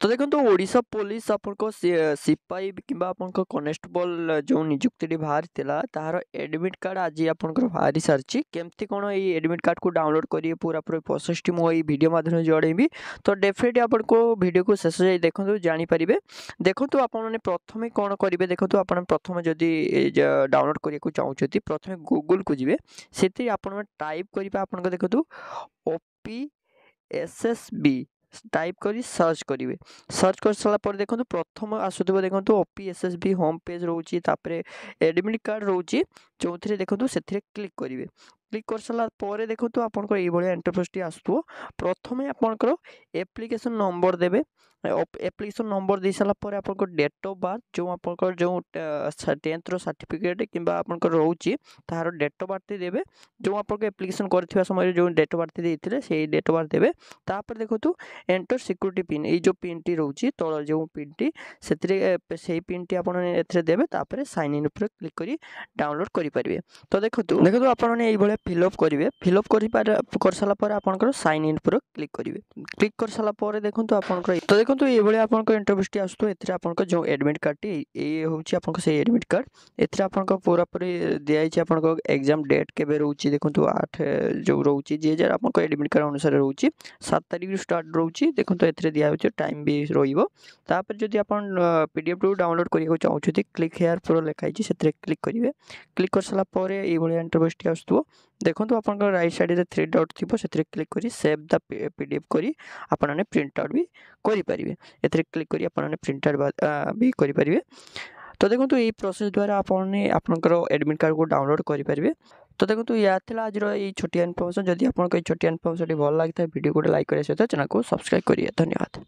तो देखो ओडिशा पुलिस आपनको सिपाही किंबा आपनको कनेस्टेबल जो नियुक्ति बाहरी तार एडमिट कार्ड आज आपंकर बाहरी सारी केमती कौन ये एडमिट कार्ड को डाउनलोड करिए पूरा पूरा प्रोसेस टी मुझे वीडियो माध्यम जनइबी। तो डेफिनेटली आपको वीडियो को शेष जाए देखो जानीपर देखो आपने प्रथम कौन करेंगे देखो आप प्रथम जदि डाउनलोड करने को चाहते प्रथम गूगल को जी से आप टाइप करेंगे आप देखो OPSSB टाइप करी सर्च करेंगे। सर्च कर सारा पर देखो प्रथम आसुव देखो OPSSB होम पेज रोचे एडमिट कार्ड रोचे जो थे देखो से क्लिक करेंगे। क्लिक कर सारापर देखो आपंकर ये इंटरफेस टी आसो प्रथम आपंकर एप्लिकेशन नंबर देवे एप्लिकेशन नंबर दे सारापर आप डेट ऑफ बर्थ जो आपंकर जो 10th सर्टिफिकेट कि रोचे तार डेट ऑफ बर्थ देवे जो आप एप्लिकेशन कर समय जो डेट ऑफ बर्थ देते से डेट ऑफ बर्थ देवे। तापर देखो एंटर सिक्यूरिटी पिन ये जो पिन टी रोचे तल जो पिन टी से पिन टी आप देवे तापर साइन इन पर क्लिक कर डाउनलोड करेंगे। तो देखो आपने ये फिलअप करेंगे फिलअप कर सारापर आपंकर साइन इन पर क्लिक करेंगे। क्लिक कर सारापर देखो आपंकर तो देखो ये आपंकर इंटरव्यूस टी आसो आपंकर जो एडमिट कार्ड टी ये हूँ आपंकर से एडमिट कार्ड एथरे आपंकर पूरा पूरी दिखाई आपंकर एग्जाम डेट के रोचे देखो 8 जो रोचे जी हजार आपंकर एडमिट कार्ड अनुसार रोचे 7 तारिख स्टार्ट रोचे देखो ए दिखाई टाइम भी रही जदि आप PDF टू डाउनलोड करने को चाहते क्लिक हेयर पर लिखाई से क्लिक करेंगे। क्लिक कर सारापर ये इंटरफेस टी आसो देखो आप राइट साइड रे 3 डॉट थी से क्लिक कर सेव द PDF करी आपने प्रिंट आउट भी करेंगे। ए क्लिक कर प्रिंट आउट भी करेंगे। तो देखो ये प्रोसेस द्वारा आपने आपंकर एडमिट कार्ड को डाउनलोड करेंगे। तो देखो या आज ये छोटिया इनफर्मेशन जदि आपको छोटिया इनफर्मेशन भल लगी वीडियो को लाइक करें सहित चैनल को सब्सक्राइब करिए। धन्यवाद।